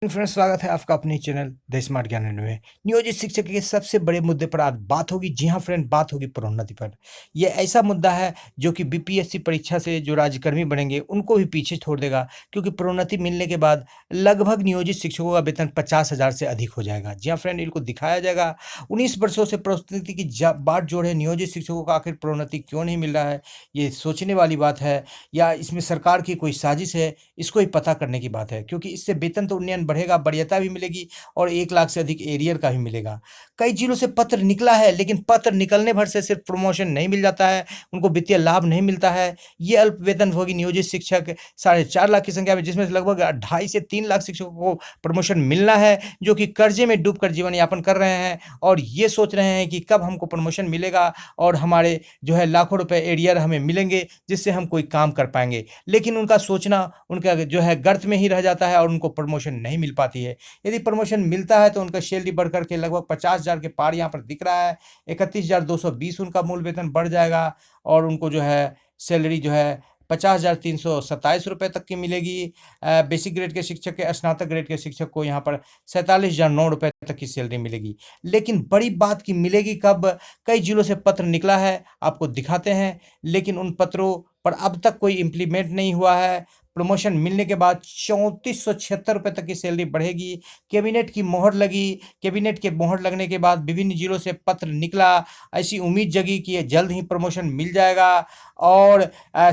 Friends, स्वागत है आपका अपने चैनल द स्मार्ट ज्ञान में। नियोजित शिक्षक के सबसे बड़े मुद्दे पर आज बात होगी। जी हाँ फ्रेंड, बात होगी प्रोन्नति पर। यह ऐसा मुद्दा है जो कि बीपीएससी परीक्षा से जो राज्यकर्मी बनेंगे उनको भी पीछे छोड़ देगा, क्योंकि प्रोन्नति मिलने के बाद लगभग नियोजित शिक्षकों का वेतन 50,000 से अधिक हो जाएगा। जी हाँ फ्रेंड, इनको दिखाया जाएगा 19 वर्षों से प्रोन्नति की बाट जोड़े नियोजित शिक्षकों को आखिर प्रोन्नति क्यों नहीं मिल रहा है। ये सोचने वाली बात है, या इसमें सरकार की कोई साजिश है, इसको ही पता करने की बात है। क्योंकि इससे वेतन तो उन्नयन बढ़ेगा, वरीयता भी मिलेगी और 1 लाख से अधिक एरियर का भी मिलेगा। कई जिलों से पत्र निकला है, लेकिन पत्र निकलने भर से सिर्फ प्रमोशन नहीं मिल जाता है, उनको वित्तीय लाभ नहीं मिलता है। ये अल्प वेतनभोगी नियोजित शिक्षक 4.5 लाख की संख्या में, जिसमें से लगभग 2.5 से 3 लाख शिक्षकों को प्रमोशन मिलना है, जो कि कर्जे में डूबकर जीवन यापन कर रहे हैं और ये सोच रहे हैं कि कब हमको प्रमोशन मिलेगा और हमारे जो है लाखों रुपए एरियर हमें मिलेंगे, जिससे हम कोई काम कर पाएँगे। लेकिन उनका सोचना उनका जो है गर्त में ही रह जाता है और उनको प्रमोशन नहीं मिल पाती है। यदि प्रमोशन मिलता है तो उनका सैलरी बढ़ कर के लगभग 50,000 के पार यहाँ पर दिख रहा है। 31,220 उनका मूल वेतन बढ़ जाएगा और उनको जो है सैलरी जो है 50,327 रुपए तक की मिलेगी। बेसिक ग्रेड के शिक्षक के, स्नातक ग्रेड के शिक्षक को यहाँ पर 47,009 रुपए तक की सैलरी मिलेगी। लेकिन बड़ी बात की मिलेगी कब? कई जिलों से पत्र निकला है, आपको दिखाते हैं, लेकिन उन पत्रों पर अब तक कोई इम्प्लीमेंट नहीं हुआ है। प्रमोशन मिलने के बाद 3476 रुपए तक की सैलरी बढ़ेगी। कैबिनेट की मोहर लगी, कैबिनेट के मोहर लगने के बाद विभिन्न जिलों से पत्र निकला, ऐसी उम्मीद जगी कि ये जल्द ही प्रमोशन मिल जाएगा और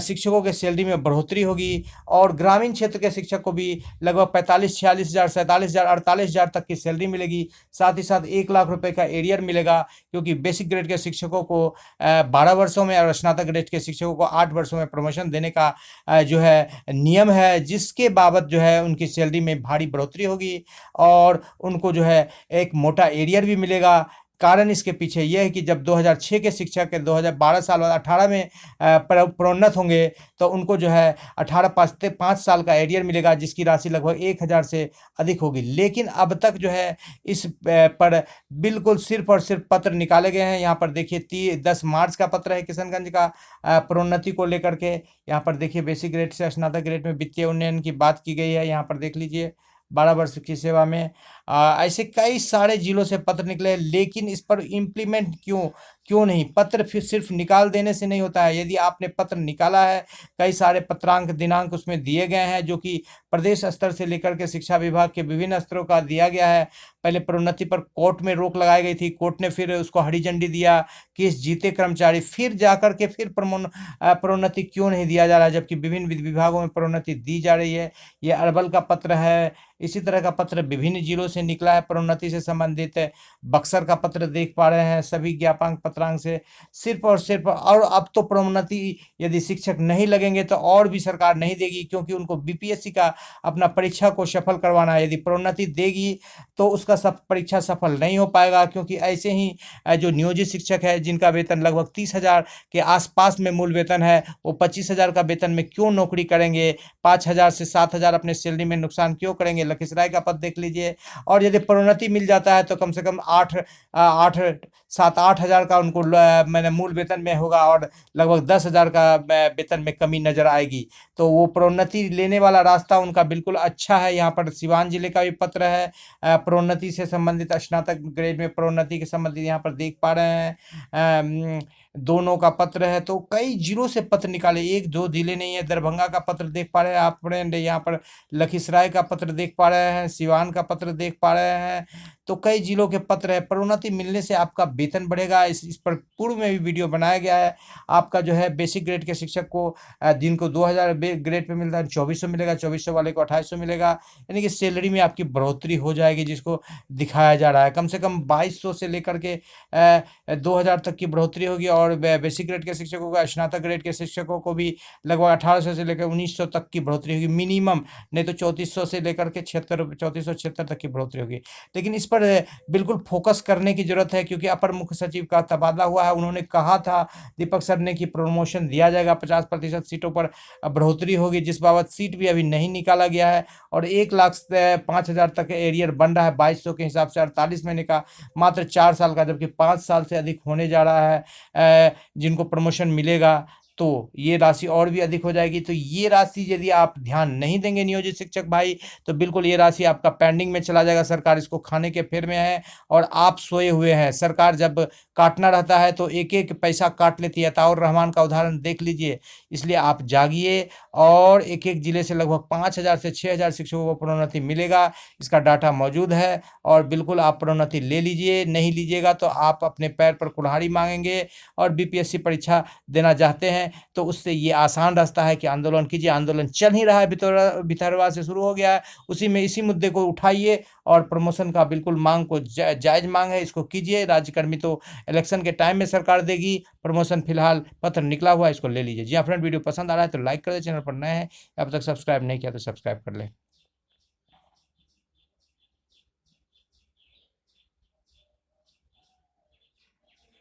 शिक्षकों के सैलरी में बढ़ोतरी होगी और ग्रामीण क्षेत्र के शिक्षक को भी लगभग 45-46,000, 47,000, 48,000 तक की सैलरी मिलेगी। साथ ही साथ 1 लाख रुपए का एरियर मिलेगा, क्योंकि बेसिक ग्रेड के शिक्षकों को 12 वर्षों में और स्नातक ग्रेड के शिक्षकों को 8 वर्षों में प्रमोशन देने का जो है नियम है, जिसके बाबत जो है उनकी सैलरी में भारी बढ़ोतरी होगी और उनको जो है एक मोटा एरियर भी मिलेगा। कारण इसके पीछे ये है कि जब 2006 के शिक्षक 2012 साल और 18 में प्रोन्नत होंगे तो उनको जो है 5 साल का एरियर मिलेगा, जिसकी राशि लगभग 1,000 से अधिक होगी। लेकिन अब तक जो है इस पर बिल्कुल सिर्फ और सिर्फ पत्र निकाले गए हैं। यहाँ पर देखिए 10 मार्च का पत्र है किशनगंज का, प्रोन्नति को लेकर के। यहाँ पर देखिए बेसिक ग्रेड से स्नातक ग्रेड में वित्तीय उन्नयन की बात की गई है। यहाँ पर देख लीजिए 12 वर्ष की सेवा में ऐसे कई सारे जिलों से पत्र निकले, लेकिन इस पर इम्प्लीमेंट क्यों नहीं? पत्र फिर सिर्फ निकाल देने से नहीं होता है। यदि आपने पत्र निकाला है, कई सारे पत्रांक दिनांक उसमें दिए गए हैं, जो कि प्रदेश स्तर से लेकर के शिक्षा विभाग के विभिन्न स्तरों का दिया गया है। पहले प्रोन्नति पर कोर्ट में रोक लगाई गई थी, कोर्ट ने फिर उसको हरी झंडी दिया, केस जीते कर्मचारी, फिर जाकर के फिर प्रोन्नति क्यों नहीं दिया जा रहा है, जबकि विभिन्न विभागों में प्रोन्नति दी जा रही है। ये अरवल का पत्र है। इसी तरह का पत्र विभिन्न जिलों से निकला है प्रोन्नति से संबंधित। बक्सर का पत्र देख पा रहे हैं सभी ज्ञापांक पत्रांक से। सिर्फ और सिर्फ, और अब तो प्रोन्नति यदि शिक्षक नहीं लगेंगे तो और भी सरकार नहीं देगी, क्योंकि उनको बीपीएससी का अपना परीक्षा को सफल करवाना है। यदि प्रोन्नति देगी तो उसका सब परीक्षा सफल नहीं हो पाएगा, क्योंकि ऐसे ही जो नियोजित शिक्षक है जिनका वेतन लगभग 30,000 के आसपास में मूल वेतन है, वो 25,000 का वेतन में क्यों नौकरी करेंगे? 5,000 से 7,000 अपने सैलरी में नुकसान क्यों करेंगे? लखीसराय का पद देख लीजिए। और यदि प्रोन्नति मिल जाता है तो कम से कम 7-8 हज़ार का उनको मैंने मूल वेतन में होगा और लगभग 10,000 का वेतन में कमी नजर आएगी। तो वो प्रोन्नति लेने वाला रास्ता उनका बिल्कुल अच्छा है। यहाँ पर सिवान जिले का भी पत्र है, प्रोन्नति से संबंधित, स्नातक ग्रेड में प्रोन्नति के संबंधित यहाँ पर देख पा रहे हैं। दोनों का पत्र है। तो कई जिलों से पत्र निकाले, 1-2 जिले नहीं है। दरभंगा का पत्र देख पा रहे हैं आप फ्रेंड, यहाँ पर लखीसराय का पत्र देख पा रहे हैं, सिवान का पत्र देख पा रहे हैं। तो कई जिलों के पत्र है। प्रोन्नति मिलने से आपका वेतन बढ़ेगा। इस पर पूर्व में भी वीडियो बनाया गया है। आपका जो है बेसिक ग्रेड के शिक्षक को जिनको 2,000 ग्रेड पे मिलता है 2,400 मिलेगा, 2,400 वाले को 2,800 मिलेगा। यानी कि सैलरी में आपकी बढ़ोतरी हो जाएगी, जिसको दिखाया जा रहा है। कम से कम 2,200 से लेकर के 2,000 तक की बढ़ोतरी होगी और बेसिक ग्रेड के शिक्षकों का, स्नातक ग्रेड के शिक्षकों को भी लगभग 1,800 से लेकर 1,900 तक की बढ़ोतरी होगी मिनिमम, नहीं तो 3,400 से लेकर के 3,476 तक की बढ़ोतरी होगी। लेकिन इस पर बिल्कुल फोकस करने की जरूरत है, क्योंकि अपर मुख्य सचिव का तबादला हुआ है। उन्होंने कहा था दीपक सर ने कि प्रमोशन दिया जाएगा, 50% सीटों पर बढ़ोतरी होगी, जिस बाबत सीट भी अभी नहीं निकाला गया है। और 1,05,000 तक एरियर बन रहा है 2,200 के हिसाब से, 48 महीने का, मात्र 4 साल का, जबकि 5 साल से अधिक होने जा रहा है जिनको प्रमोशन मिलेगा। तो ये राशि और भी अधिक हो जाएगी। तो ये राशि यदि आप ध्यान नहीं देंगे नियोजित शिक्षक भाई, तो बिल्कुल ये राशि आपका पेंडिंग में चला जाएगा। सरकार इसको खाने के फेर में है और आप सोए हुए हैं। सरकार जब काटना रहता है तो एक एक पैसा काट लेती है। अताउर रहमान का उदाहरण देख लीजिए। इसलिए आप जागिए और एक एक जिले से लगभग 5,000 से 6,000 शिक्षकों को प्रोन्नति मिलेगा। इसका डाटा मौजूद है और बिल्कुल आप प्रोन्नति ले लीजिए। नहीं लीजिएगा तो आप अपने पैर पर कुल्हाड़ी मांगेंगे। और बीपीएससी परीक्षा देना चाहते हैं तो उससे ये आसान रास्ता है कि आंदोलन कीजिए। आंदोलन चल ही रहा है, भितरवा से शुरू हो गया है, उसी में इसी मुद्दे को उठाइए और प्रमोशन का बिल्कुल मांग को जायज़ मांग है, इसको कीजिए। राज्यकर्मी तो इलेक्शन के टाइम में सरकार देगी, प्रमोशन फिलहाल पत्र निकला हुआ है, इसको ले लीजिए। जी हाँ फ्रेंड, वीडियो पसंद आ रहा है तो लाइक कर दें। चैनल पर नए हैं, अब तक सब्सक्राइब नहीं किया तो सब्सक्राइब कर लें।